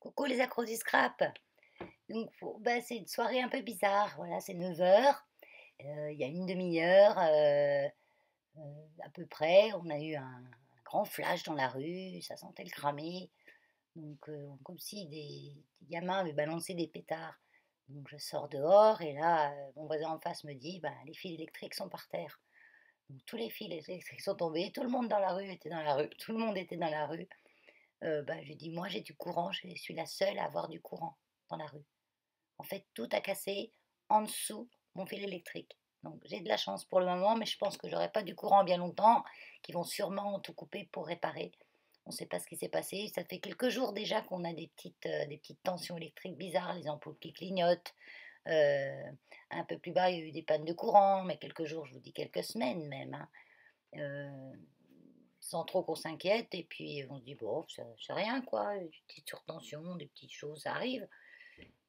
Coucou les accros du scrap. Donc bah, c'est une soirée un peu bizarre, voilà, c'est 9 heures. Il y a une demi-heure, à peu près, on a eu un grand flash dans la rue, ça sentait le cramé, donc comme si des gamins avaient balancé des pétards. Donc je sors dehors et là, mon voisin en face me dit: «Ben, les fils électriques sont par terre». Donc tous les fils électriques sont tombés, tout le monde dans la rue était dans la rue, tout le monde était dans la rue. Bah, je lui dis: «Moi j'ai du courant, je suis la seule à avoir du courant dans la rue». En fait, tout a cassé en dessous mon fil électrique. Donc j'ai de la chance pour le moment, mais je pense que j'aurai pas du courant bien longtemps, qu'ils vont sûrement tout couper pour réparer. On ne sait pas ce qui s'est passé. Ça fait quelques jours déjà qu'on a des petites tensions électriques bizarres, les ampoules qui clignotent. Heu, un peu plus bas, il y a eu des pannes de courant, mais quelques jours, je vous dis quelques semaines même, hein. Heu, sans trop qu'on s'inquiète et puis on se dit: «Bon, c'est rien quoi, une petite surtension, des petites choses, ça arrive».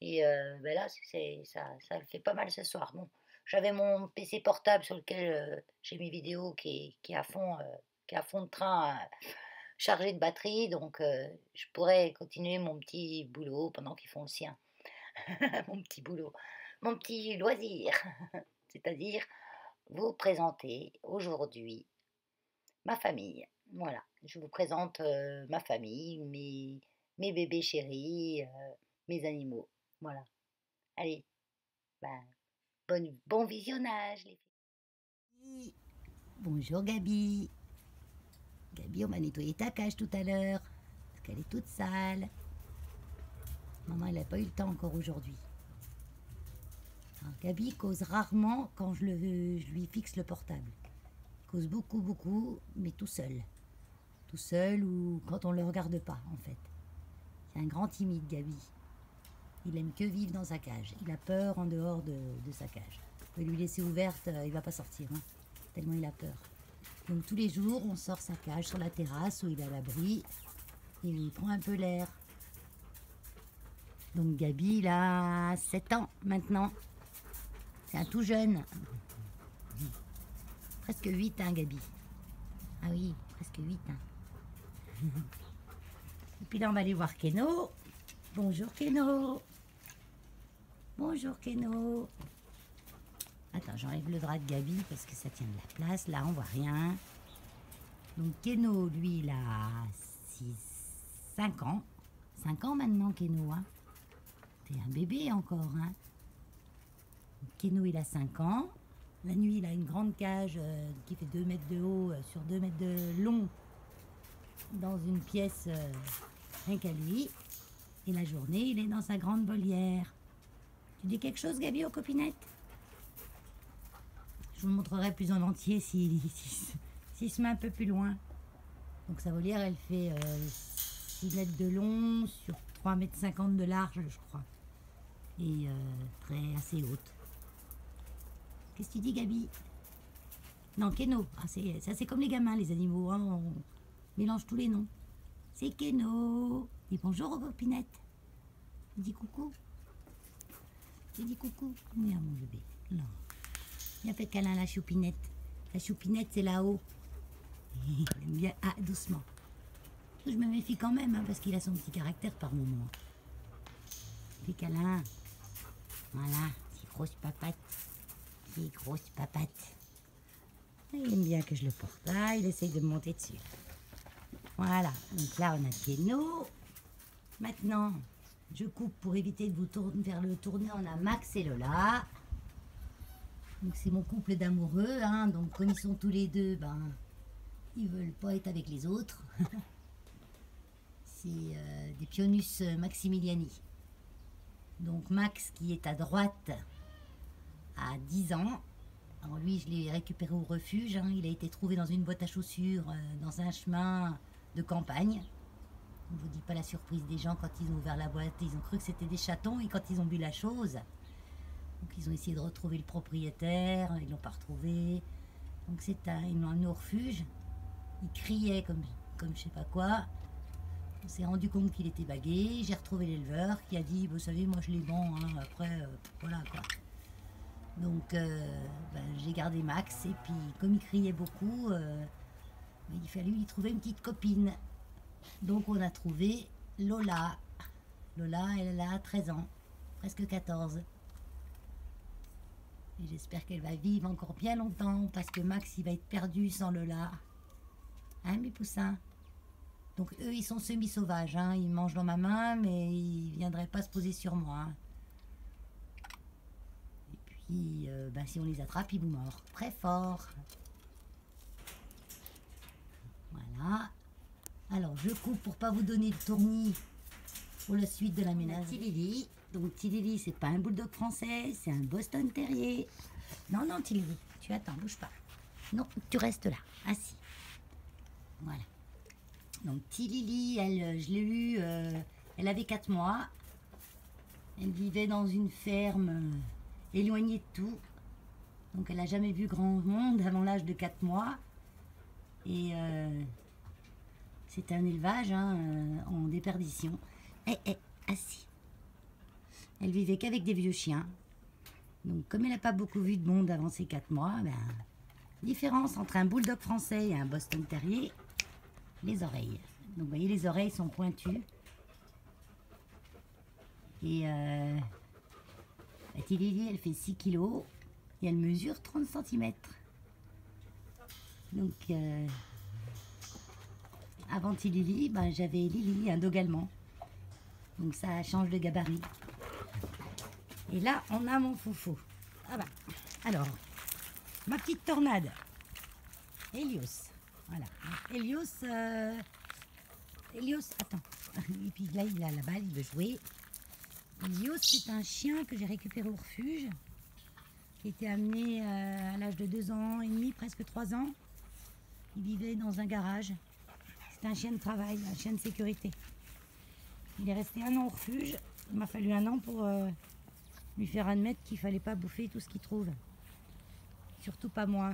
Et bah, là, ça le fait pas mal ce soir. Bon, j'avais mon PC portable sur lequel, j'ai mes vidéos qui est à fond de train, chargé de batterie, donc je pourrais continuer mon petit boulot pendant qu'ils font le sien. Mon petit boulot, mon petit loisir, c'est-à-dire vous présenter aujourd'hui ma famille. Voilà, je vous présente, ma famille, mes bébés chéris, mes animaux. Voilà. Allez, bah, bon visionnage les filles. Bonjour Gabi. Gabi, on va nettoyer ta cage tout à l'heure, parce qu'elle est toute sale. Maman, elle n'a pas eu le temps encore aujourd'hui. Alors, Gabi cause rarement quand je lui fixe le portable. Il cause beaucoup, beaucoup, mais tout seul. Tout seul ou quand on ne le regarde pas, en fait. C'est un grand timide, Gabi. Il aime que vivre dans sa cage. Il a peur en dehors de sa cage. On peut lui laisser ouverte, il va pas sortir, hein, tellement il a peur. Donc tous les jours, on sort sa cage sur la terrasse où il est à l'abri et il prend un peu l'air. Donc Gabi, il a 7 ans maintenant. C'est un tout jeune. Presque 8, hein, Gabi. Ah oui, presque 8, hein. Et puis là, on va aller voir Keno. Bonjour Keno. Bonjour Keno. Attends, j'enlève le drap de Gabi parce que ça tient de la place. Là, on voit rien. Donc Keno, lui, il a 6, 5 ans. 5 ans maintenant, Keno, hein. T'es un bébé encore, hein. Keno, il a 5 ans. La nuit, il a une grande cage qui fait 2 mètres de haut sur 2 mètres de long dans une pièce rien qu'à lui. Et la journée, il est dans sa grande volière. Tu dis quelque chose, Gabi, aux copinettes? Je vous le montrerai plus en entier s'il se met un peu plus loin. Donc sa volière, elle fait 6 mètres de long sur 3,50 mètres de large, je crois. Et assez haute. Qu'est-ce que tu dis, Gabi? Non, Keno. Ah, ça, c'est comme les gamins, les animaux, hein, on mélange tous les noms. C'est Keno. Dis bonjour aux copinettes. Dis coucou. Tu dis coucou. Viens, mon bébé. Non. Viens, fais câlin à la choupinette. La choupinette, c'est là-haut. Il aime bien. Ah, doucement. Je me méfie quand même, hein, parce qu'il a son petit caractère par moment. Fais câlin. Voilà. C'est grosse papate. C'est grosse papate. Il aime bien que je le porte. Ah, il essaye de me monter dessus. Voilà. Donc là, on a Keno. Maintenant, je coupe pour éviter de faire le tourner. On a Max et Lola. Donc c'est mon couple d'amoureux, hein. Donc comme ils sont tous les deux, ben ils veulent pas être avec les autres. C'est des Pionus maximiliani. Donc Max qui est à droite a 10 ans. Alors lui, je l'ai récupéré au refuge, hein. Il a été trouvé dans une boîte à chaussures dans un chemin de campagne. On ne vous dit pas la surprise des gens quand ils ont ouvert la boîte. Ils ont cru que c'était des chatons et quand ils ont vu la chose, donc ils ont essayé de retrouver le propriétaire, ils l'ont pas retrouvé. Donc ils l'ont amené au refuge. Il criait comme je sais pas quoi. On s'est rendu compte qu'il était bagué. J'ai retrouvé l'éleveur qui a dit, vous savez, moi je les vends, hein, après, voilà quoi. Donc j'ai gardé Max et puis comme il criait beaucoup, il fallait lui trouver une petite copine. Donc on a trouvé Lola. Lola, elle a 13 ans, presque 14. Et j'espère qu'elle va vivre encore bien longtemps parce que Max, il va être perdu sans Lola. Hein, mes poussins? Donc eux, ils sont semi-sauvages, hein. Ils mangent dans ma main, mais ils ne viendraient pas se poser sur moi, hein. Et puis, si on les attrape, ils vous mordent très fort. Voilà. Alors, je coupe pour pas vous donner le tournis pour la suite de la ménage. Tilili. Donc Tilili, c'est pas un bulldog français, c'est un Boston Terrier. Non, non, Tilili, tu attends, bouge pas. Non, tu restes là, assis. Voilà. Donc Tilili, elle, je l'ai eue, elle avait 4 mois. Elle vivait dans une ferme éloignée de tout. Donc elle n'a jamais vu grand monde avant l'âge de 4 mois. Et c'était un élevage, hein, en déperdition. Assis. Elle vivait qu'avec des vieux chiens. Donc comme elle n'a pas beaucoup vu de monde avant ses 4 mois, différence entre un bulldog français et un Boston Terrier, les oreilles. Donc vous voyez, les oreilles sont pointues. Et la Tilili, elle fait 6 kilos et elle mesure 30 cm. Donc avant Tilili, j'avais Lily, un dog allemand. Donc ça change de gabarit. Et là, on a mon foufou. Ah bah, alors, ma petite tornade. Helios. Voilà. Helios, attends. Et puis là, il a la balle, il veut jouer. Helios, c'est un chien que j'ai récupéré au refuge, qui était amené à l'âge de 2 ans et demi, presque 3 ans. Il vivait dans un garage. C'était un chien de travail, un chien de sécurité. Il est resté 1 an au refuge. Il m'a fallu 1 an pour lui faire admettre qu'il ne fallait pas bouffer tout ce qu'il trouve. Surtout pas moi.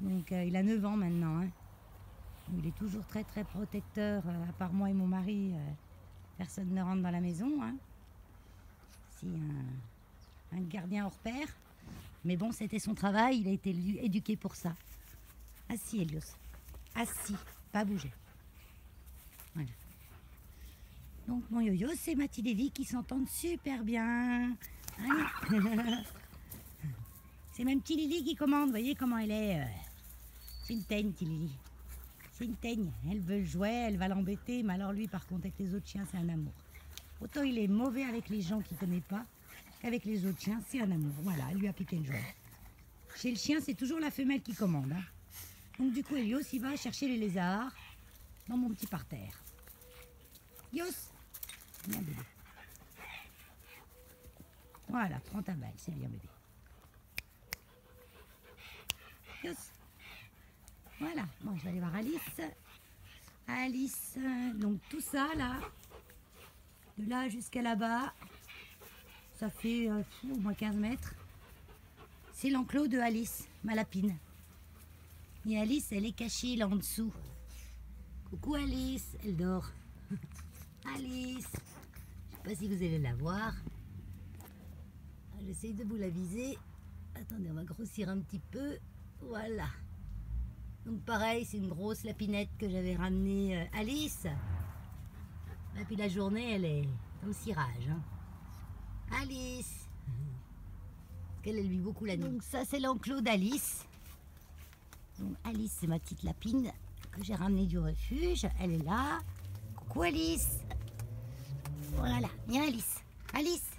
Donc il a 9 ans maintenant, hein. Il est toujours très très protecteur, à part moi et mon mari, personne ne rentre dans la maison, hein. C'est un gardien hors pair. Mais bon, c'était son travail, il a été éduqué pour ça. Assis, Helios. Assis, pas bouger. Voilà. Donc mon yo-yo, c'est ma petite Evie qui s'entendent super bien. Hein. C'est même petit Lily qui commande, vous voyez comment elle est. C'est une teigne, petit Lily. C'est une teigne. Elle veut le jouet, elle va l'embêter, mais alors lui, par contre, avec les autres chiens, c'est un amour. Autant il est mauvais avec les gens qu'il ne connaît pas, qu'avec les autres chiens, c'est un amour. Voilà, elle lui a piqué le jouet. Chez le chien, c'est toujours la femelle qui commande, hein. Donc du coup, Helios, il va chercher les lézards dans mon petit parterre. Helios, viens bébé. Voilà, prends ta balle, c'est bien bébé. Helios. Voilà, bon, je vais aller voir Alice. Alice, donc tout ça là, de là jusqu'à là-bas, ça fait au moins 15 mètres. C'est l'enclos de Alice, ma lapine. Et Alice, elle est cachée là en dessous. Coucou Alice, elle dort. Alice, je sais pas si vous allez la voir. J'essaye de vous la viser. Attendez, on va grossir un petit peu. Voilà. Donc pareil, c'est une grosse lapinette que j'avais ramenée Alice. Et puis la journée, elle est dans le cirage, hein. Alice. Parce qu'elle vit beaucoup la nuit. Donc ça, c'est l'enclos d'Alice. Donc Alice, c'est ma petite lapine que j'ai ramenée du refuge. Elle est là. Coucou Alice. Voilà, viens Alice. Alice.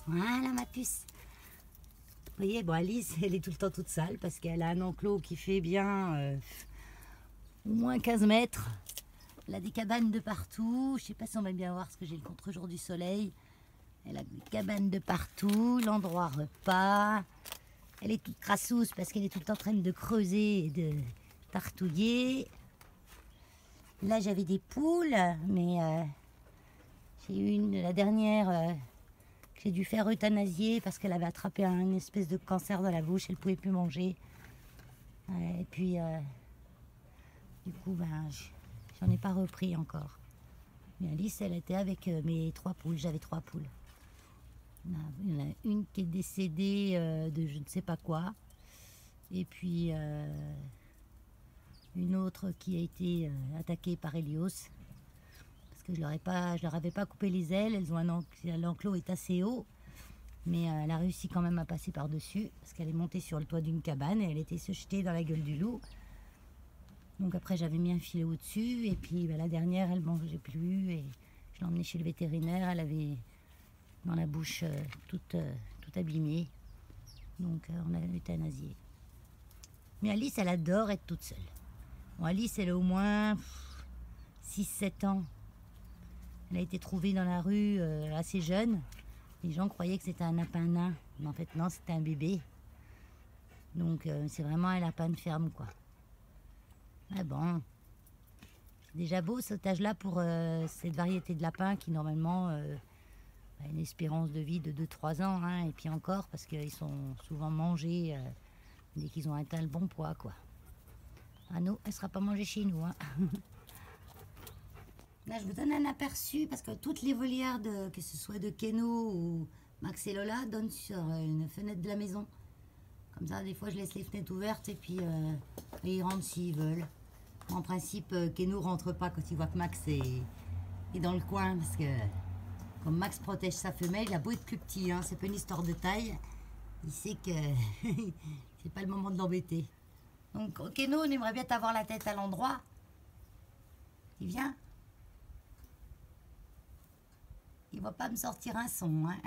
Voilà ma puce. Vous voyez, bon, Alice, elle est tout le temps toute sale parce qu'elle a un enclos qui fait bien au moins 15 mètres. Elle a des cabanes de partout. Je ne sais pas si on va bien voir parce que j'ai le contre-jour du soleil. Elle a des cabanes de partout, l'endroit repas. Elle est toute crassousse parce qu'elle est tout le temps en train de creuser et de tartouiller. Là, j'avais des poules, mais j'ai eu la dernière que j'ai dû faire euthanasier parce qu'elle avait attrapé une espèce de cancer dans la bouche. Elle ne pouvait plus manger. Et puis, du coup, j'en ai pas repris encore. Mais Alice, elle était avec mes 3 poules. J'avais 3 poules. Il y en a une qui est décédée de je ne sais pas quoi. Et puis une autre qui a été attaquée par Helios. Parce que je leur avais pas coupé les ailes. L'enclos est assez haut, mais elle a réussi quand même à passer par-dessus, parce qu'elle est montée sur le toit d'une cabane et elle était se jeter dans la gueule du loup. Donc après j'avais mis un filet au-dessus, et puis la dernière elle mangeait plus, et je l'ai emmenée chez le vétérinaire. Elle avait dans la bouche toute abîmée, donc on a euthanasié. Mais Alice, elle adore être toute seule. Bon, Alice, elle a au moins 6-7 ans. Elle a été trouvée dans la rue assez jeune. Les gens croyaient que c'était un lapin nain, mais en fait non, c'était un bébé. Donc c'est vraiment un lapin de ferme, quoi. Ah bon, c'est déjà beau cet âge-là pour cette variété de lapins qui normalement a une espérance de vie de 2-3 ans, hein, et puis encore parce qu'ils sont souvent mangés dès qu'ils ont atteint le bon poids, quoi. Ah non, elle ne sera pas mangée chez nous, hein. Là, je vous donne un aperçu parce que toutes les volières, que ce soit de Keno ou Max et Lola, donnent sur une fenêtre de la maison. Comme ça, des fois, je laisse les fenêtres ouvertes et puis ils rentrent s'ils veulent. En principe, Keno rentre pas quand il voit que Max est dans le coin, parce que comme Max protège sa femelle, il a beau être plus petit, hein, c'est pas une histoire de taille, il sait que c'est pas le moment de l'embêter. Donc, Keno, on aimerait bien t'avoir la tête à l'endroit. Il vient. Il va pas me sortir un son, hein.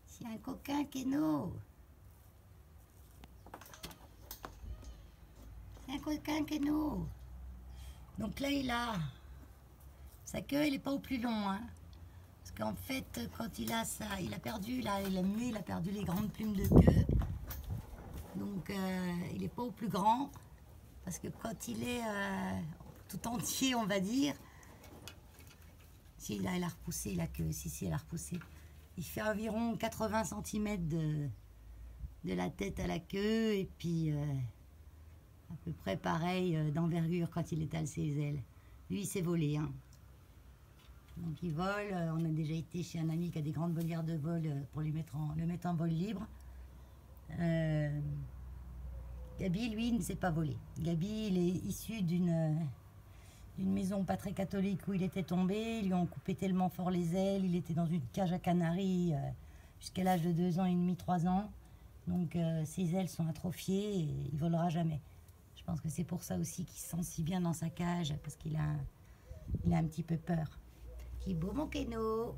C'est un coquin, Keno. C'est un coquin, Keno. Donc là, il a sa queue, elle n'est pas au plus long, hein. Parce qu'en fait, quand il a ça, il a perdu, là, il a mué, il a perdu les grandes plumes de queue. Donc, il n'est pas au plus grand. Parce que quand il est tout entier, on va dire, si là, elle a repoussé la queue, si, elle a repoussé. Il fait environ 80 cm de la tête à la queue, et puis à peu près pareil d'envergure quand il étale ses ailes. Lui, il s'est volé, hein. Donc il vole. On a déjà été chez un ami qui a des grandes volières de vol pour le mettre en vol libre. Gabi, lui, ne s'est pas volé. Gabi, il est issu d'une maison pas très catholique où il était tombé. Ils lui ont coupé tellement fort les ailes. Il était dans une cage à canaries jusqu'à l'âge de 2 ans et demi, 3 ans. Donc ses ailes sont atrophiées et il volera jamais. Je pense que c'est pour ça aussi qu'il se sent si bien dans sa cage, parce qu'il a un petit peu peur. Qui beau mon Keno.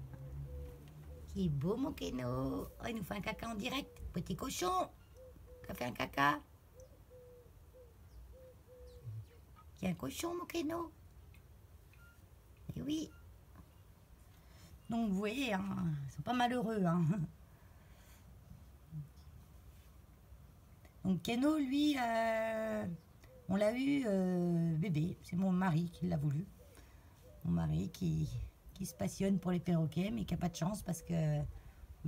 Qui beau mon Keno. Oh, il nous fait un caca en direct. Petit cochon. Qui a fait un caca. Qui a un cochon mon Keno. Et oui. Donc vous voyez, hein, ils sont pas malheureux, hein. Donc Keno, lui, on l'a eu bébé. C'est mon mari qui l'a voulu. Mon mari qui se passionne pour les perroquets, mais qui n'a pas de chance parce que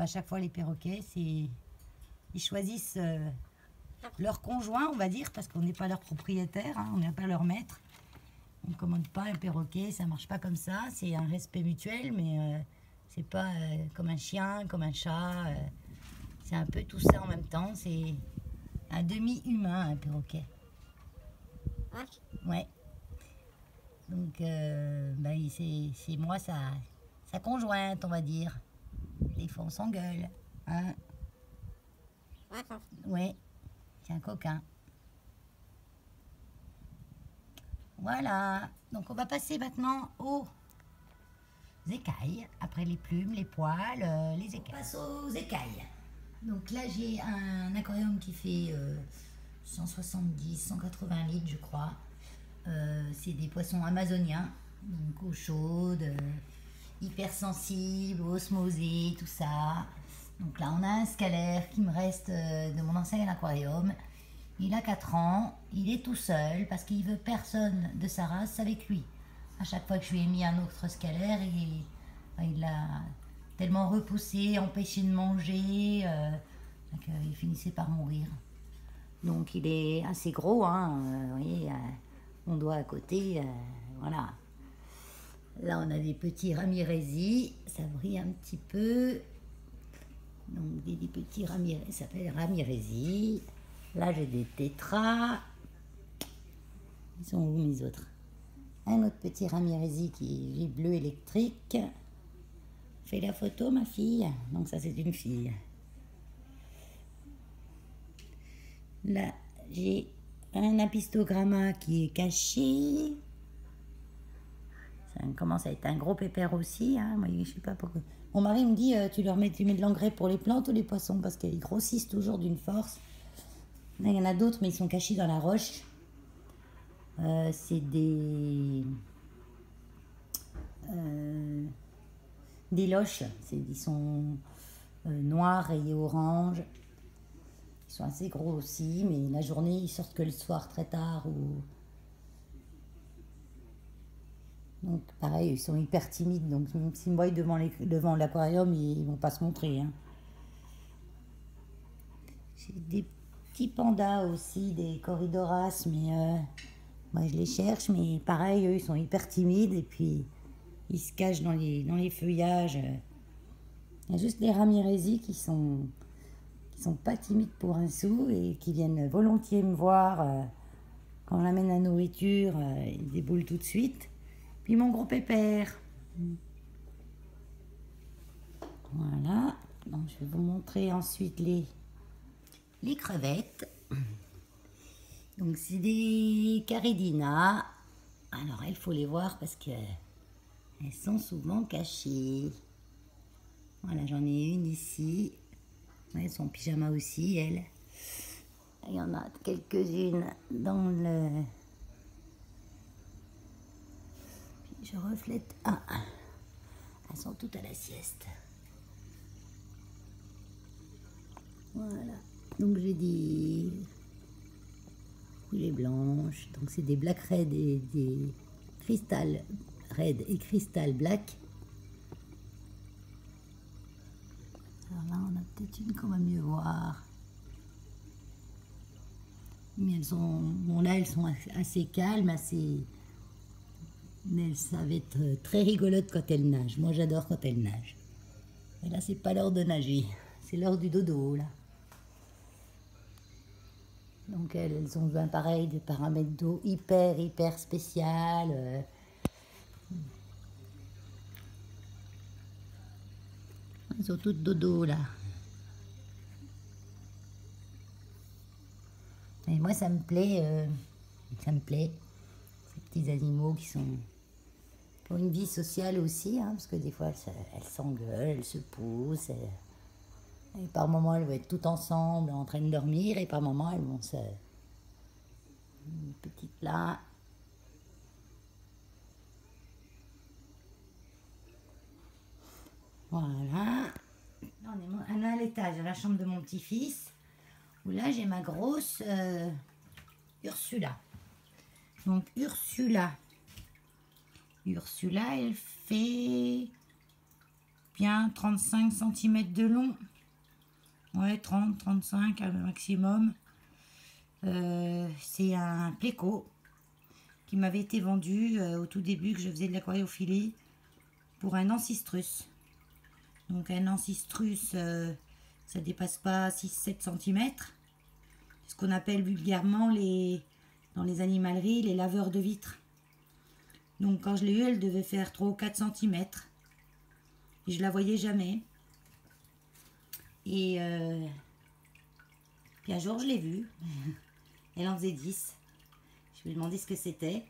chaque fois les perroquets, ils choisissent leur conjoint, on va dire, parce qu'on n'est pas leur propriétaire, hein, on n'est pas leur maître. On ne commande pas un perroquet, ça ne marche pas comme ça. C'est un respect mutuel, mais c'est pas comme un chien, comme un chat. C'est un peu tout ça en même temps. C'est un demi-humain, un perroquet. Ouais. Donc, c'est moi sa conjointe, on va dire. Des fois, on s'engueule. Hein? Ouais, c'est un coquin. Voilà. Donc, on va passer maintenant aux écailles. Après les plumes, les poils, les écailles. On passe aux écailles. Donc là, j'ai un aquarium qui fait 170-180 litres, je crois. C'est des poissons amazoniens, donc eau chaude, hypersensibles, osmosés, tout ça. Donc là, on a un scalaire qui me reste de mon ancien aquarium. Il a 4 ans, il est tout seul parce qu'il veut personne de sa race avec lui. À chaque fois que je lui ai mis un autre scalaire, il l'a tellement repoussé, empêché de manger, qu'il finissait par mourir. Donc il est assez gros, hein, vous voyez, mon doigt à côté, voilà. Là on a des petits ramirezi, ça brille un petit peu. Donc des petits ramirezi, ça s'appelle ramirezi. Là j'ai des tétras. Ils sont où mes autres? Un autre petit Ramirezi qui est bleu électrique. Fais la photo, ma fille. Donc ça, c'est une fille. Là, j'ai un apistogramma qui est caché. Ça commence à être un gros pépère aussi. Hein. Moi, je sais pas pourquoi. Mon mari me dit, tu mets de l'engrais pour les plantes ou les poissons parce qu'ils grossissent toujours d'une force. Là, il y en a d'autres, mais ils sont cachés dans la roche. C'est des loches. Ils sont noirs et orange. Ils sont assez gros aussi, mais la journée, ils sortent que le soir très tard. Donc pareil, ils sont hyper timides. Donc même s'ils me voient devant l'aquarium, ils vont pas se montrer. Hein. J'ai des petits pandas aussi, des corridoras, mais moi je les cherche. Mais pareil, eux, ils sont hyper timides et puis ils se cachent dans les feuillages. Il y a juste les Ramirezi qui sont pas timides pour un sou et qui viennent volontiers me voir quand j'amène la nourriture, ils déboulent tout de suite. Puis mon gros pépère. Voilà. Donc je vais vous montrer ensuite les crevettes. Donc c'est des Caridina. Alors il faut les voir parce que elles sont souvent cachées. Voilà, j'en ai une ici. Elles sont en pyjama aussi, elles. Il y en a quelques-unes dans le... Je reflète. Ah, elles sont toutes à la sieste. Voilà. Donc j'ai des coulées blanches. Donc c'est des black red et des cristal red et cristal black. Alors là, on a peut-être une qu'on va mieux voir. Mais elles sont, bon là, elles sont assez calmes, mais elles savent être très rigolotes quand elles nagent. Moi, j'adore quand elles nagent. Et là, c'est pas l'heure de nager, c'est l'heure du dodo, là. Donc, elles ont besoin, pareil, de paramètres d'eau hyper spécial. Elles sont toutes dodo, là. Et moi, ça me plaît, ces petits animaux qui ont une vie sociale aussi, hein, parce que des fois, elles s'engueulent, elles se poussent, et par moments, elles vont être toutes ensemble en train de dormir, et par moments, elles vont se... Une petite là. Voilà. Là, on est à l'étage, à la chambre de mon petit-fils, où là, j'ai ma grosse Ursula. Donc, Ursula, elle fait bien 35 cm de long. Ouais, 30, 35 à maximum. C'est un pléco qui m'avait été vendu au tout début que je faisais de l'aquariophilie pour un ancistrus. Donc un ancistrus, ça dépasse pas 6-7 cm. C'est ce qu'on appelle vulgairement dans les animaleries les laveurs de vitres. Donc quand je l'ai eu, elle devait faire 3 ou 4 cm. Et je la voyais jamais. Et puis un jour, je l'ai vue. Elle en faisait 10. Je lui ai demandé ce que c'était.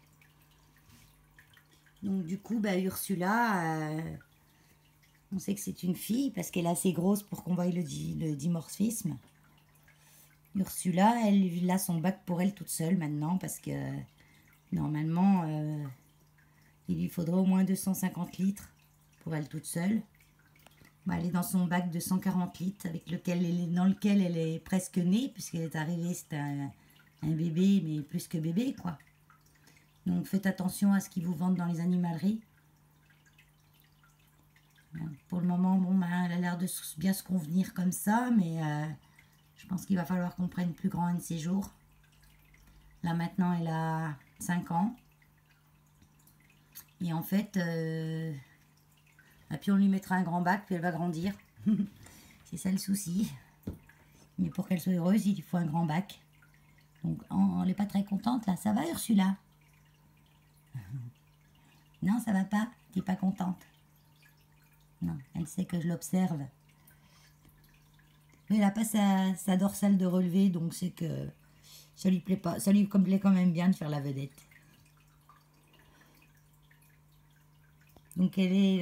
Donc du coup, Ursula, on sait que c'est une fille parce qu'elle est assez grosse pour qu'on voie le dimorphisme. Ursula, elle a son bac pour elle toute seule maintenant parce que normalement, il lui faudrait au moins 250 litres pour elle toute seule. Elle est dans son bac de 140 litres dans lequel elle est presque née puisqu'elle est arrivée, c'était un bébé, mais plus que bébé, quoi. Donc faites attention à ce qu'ils vous vendent dans les animaleries. Pour le moment, elle a l'air de bien se convenir comme ça, mais je pense qu'il va falloir qu'on prenne plus grand un de ces jours. Là maintenant, elle a 5 ans. Et en fait, puis on lui mettra un grand bac, puis elle va grandir. C'est ça le souci. Mais pour qu'elle soit heureuse, il faut un grand bac. Donc, elle n'est pas très contente, là. Ça va, Ursula? Non, ça va pas? T'es pas contente? Non, elle sait que je l'observe. Mais elle n'a pas sa dorsale de relevé, donc c'est que ça lui plaît pas. Ça lui plaît quand même bien de faire la vedette. Donc elle est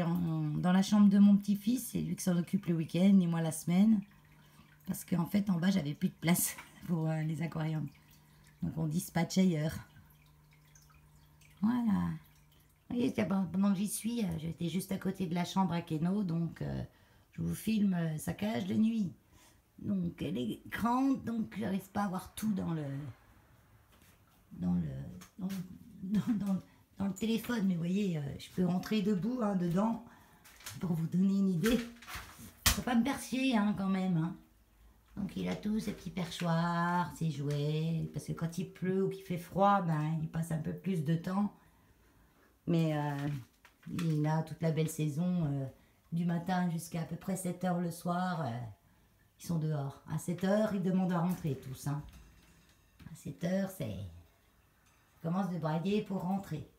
dans la chambre de mon petit-fils, c'est lui qui s'en occupe le week-end et moi la semaine. Parce qu'en fait en bas j'avais plus de place pour les aquariums. Donc on dispatche ailleurs. Voilà. Vous voyez, pendant que j'y suis, j'étais juste à côté de la chambre à Keno, donc je vous filme sa cage de nuit. Donc elle est grande, donc j'arrive pas à voir tout dans le dans le dans, dans- dans le téléphone, mais vous voyez, je peux rentrer debout dedans pour vous donner une idée. Faut pas me percher quand même. Donc il a tous ses petits perchoirs, ses jouets, parce que quand il pleut ou qu'il fait froid, ben il passe un peu plus de temps. Mais il a toute la belle saison, du matin jusqu'à peu près 7 heures le soir, ils sont dehors. À 7 heures, ils demandent à rentrer tous. À 7 heures, ça commence de brailler pour rentrer.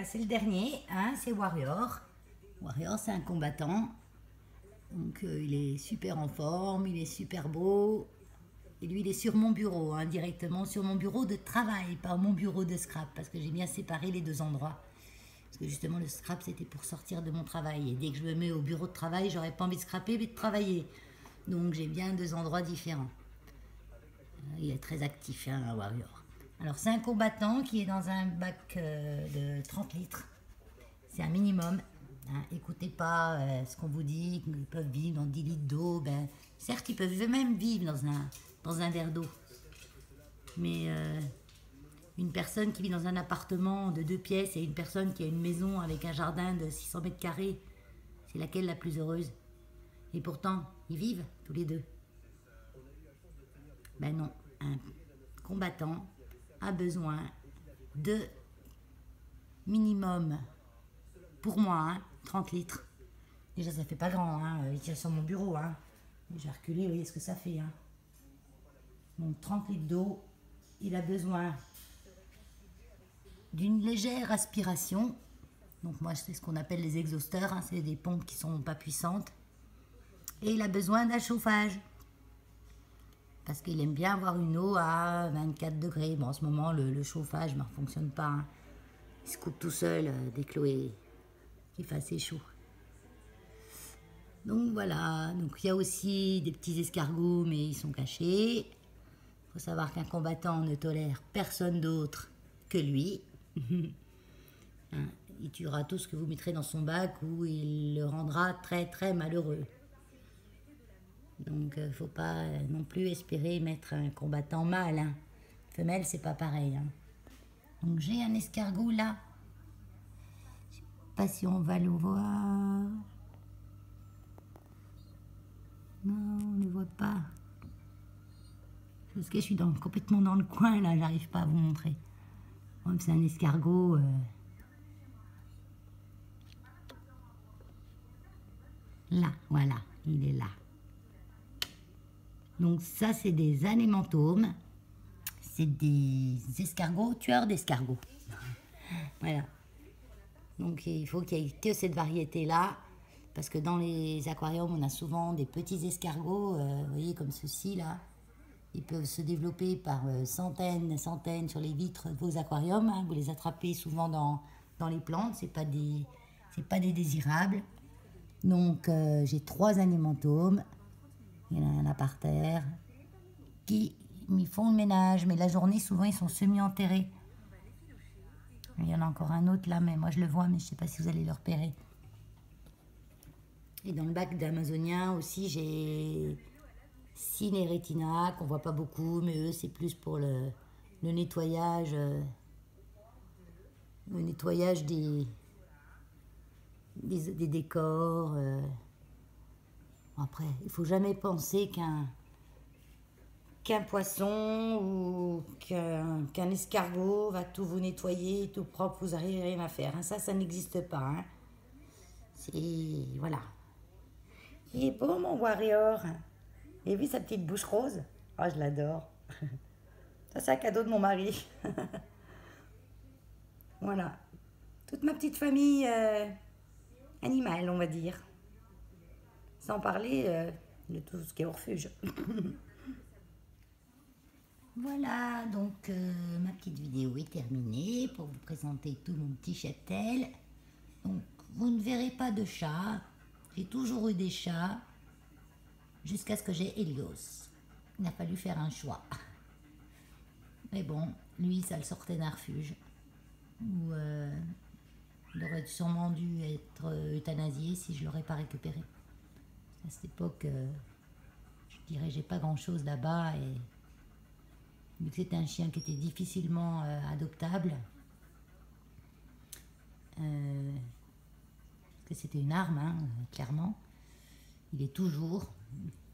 C'est le dernier, c'est Warrior. Warrior, c'est un combattant. Donc il est super en forme, il est super beau. Et lui, il est sur mon bureau, directement sur mon bureau de travail, pas mon bureau de scrap, parce que j'ai bien séparé les deux endroits. Parce que justement, le scrap, c'était pour sortir de mon travail. Et dès que je me mets au bureau de travail, j'aurais pas envie de scraper, mais de travailler. Donc j'ai bien deux endroits différents. Il est très actif, Warrior. Alors c'est un combattant qui est dans un bac de 30 litres. C'est un minimum. Écoutez pas ce qu'on vous dit, qu'ils peuvent vivre dans 10 litres d'eau. Certes, ils peuvent même vivre dans un verre d'eau. Mais une personne qui vit dans un appartement de 2 pièces et une personne qui a une maison avec un jardin de 600 mètres carrés, c'est laquelle la plus heureuse? Et pourtant, ils vivent tous les deux. Ben non, un combattant a besoin de minimum, pour moi, 30 litres. Déjà, ça fait pas grand, il tient sur mon bureau. J'ai reculé, vous voyez ce que ça fait. Donc 30 litres d'eau, il a besoin d'une légère aspiration. Donc moi, c'est ce qu'on appelle les exhausteurs, c'est des pompes qui sont pas puissantes. Et il a besoin d'un chauffage. Parce qu'il aime bien avoir une eau à 24 degrés. Bon, en ce moment, le chauffage ne fonctionne pas. Il se coupe tout seul dès qu'il fait assez chaud. Donc voilà, donc il y a aussi des petits escargots, mais ils sont cachés. Il faut savoir qu'un combattant ne tolère personne d'autre que lui. Il tuera tout ce que vous mettrez dans son bac ou il le rendra très très malheureux. Donc il ne faut pas non plus espérer mettre un combattant mâle. Femelle, c'est pas pareil. Donc j'ai un escargot là. Je sais pas si on va le voir. Non, on ne le voit pas. Parce que je suis complètement dans le coin là, j'arrive pas à vous montrer. C'est un escargot. Là, voilà, il est là. Donc ça, c'est des anémantomes. C'est des escargots, tueurs d'escargots. Voilà. Donc il faut qu'il y ait que cette variété-là. Parce que dans les aquariums, on a souvent des petits escargots, vous voyez, comme ceux-ci là. Ils peuvent se développer par centaines sur les vitres de vos aquariums. Vous les attrapez souvent dans les plantes, c'est pas des désirables. Donc j'ai 3 anémantomes. Il y en a par terre qui m'y font le ménage, mais la journée souvent ils sont semi-enterrés. Il y en a encore un autre là, mais moi je le vois, mais je ne sais pas si vous allez le repérer. Et dans le bac d'Amazonien aussi, j'ai Cineretina, qu'on voit pas beaucoup, mais eux c'est plus pour le nettoyage, des décors. Après, il faut jamais penser qu'un poisson ou qu'un escargot va tout vous nettoyer, tout propre, vous n'arrivez rien à faire. Ça n'existe pas. C'est... Voilà. Il est beau, mon Warrior. Et vu sa petite bouche rose? Oh, je l'adore. Ça, c'est un cadeau de mon mari. Voilà. toute ma petite famille animale, on va dire. Sans parler de tout ce qui est au refuge. Voilà, donc ma petite vidéo est terminée pour vous présenter tout mon petit cheptel. Donc vous ne verrez pas de chat. J'ai toujours eu des chats jusqu'à ce que j'ai Helios. Il a fallu faire un choix. Mais bon, lui, ça le sortait d'un refuge. Où il aurait sûrement dû être euthanasié si je ne l'aurais pas récupéré. À cette époque, je dirais, j'ai pas grand-chose là-bas et vu que c'était un chien qui était difficilement adoptable, que c'était une arme, hein, clairement. Il est toujours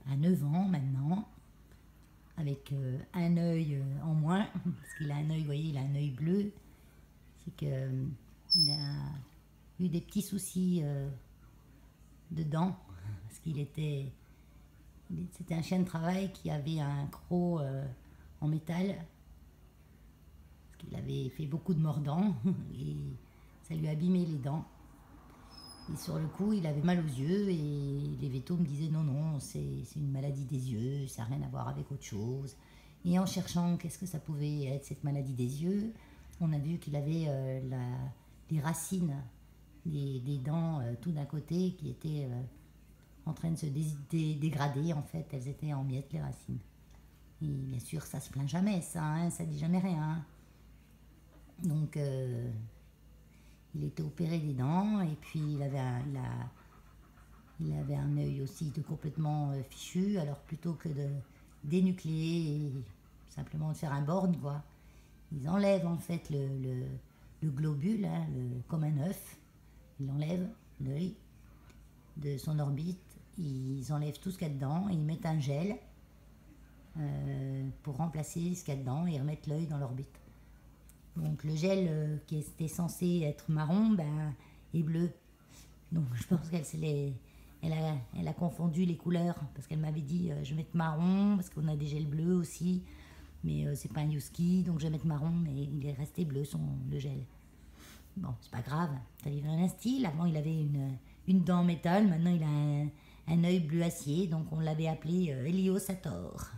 à 9 ans maintenant, avec un œil en moins, parce qu'il a un œil, vous voyez, il a un œil bleu. C'est qu'il a eu des petits soucis de dents, parce c'était un chien de travail qui avait un croc en métal, parce qu'il avait fait beaucoup de mordants, et ça lui a abîmé les dents. Et sur le coup, il avait mal aux yeux et les vétos me disaient non, c'est une maladie des yeux, ça n'a rien à voir avec autre chose. Et en cherchant qu'est-ce que ça pouvait être cette maladie des yeux, on a vu qu'il avait les racines des dents tout d'un côté qui étaient en train de se dégrader en fait, elles étaient en miettes les racines. Et bien sûr, ça se plaint jamais, ça, hein, ça dit jamais rien. Hein. Donc il était opéré des dents et puis il avait un œil aussi complètement fichu. Alors plutôt que de dénucléer et simplement de faire un borne, quoi, ils enlèvent en fait le globule, hein, comme un œuf. Ils enlèvent l'œil de son orbite, ils enlèvent tout ce qu'il y a dedans et ils mettent un gel pour remplacer ce qu'il y a dedans et remettre l'œil dans l'orbite. Donc le gel qui était censé être marron est bleu. Donc je pense elle a confondu les couleurs parce qu'elle m'avait dit je vais mettre marron parce qu'on a des gels bleus aussi. Mais c'est pas un Husky donc je vais mettre marron mais il est resté bleu le gel. Bon, c'est pas grave, ça lui donne un style. Avant il avait une dent en métal, maintenant il a un œil bleu acier donc on l'avait appelé Héliosator.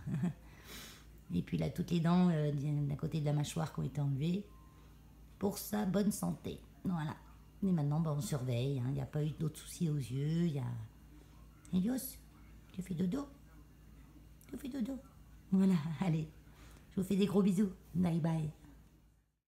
Et puis il a toutes les dents d'un côté de la mâchoire qui ont été enlevées pour sa bonne santé. Voilà. Et maintenant, on surveille. Il n'y a pas eu d'autres soucis aux yeux. Elios, tu fais dodo? Tu fais dodo? Voilà, allez. Je vous fais des gros bisous. Bye bye.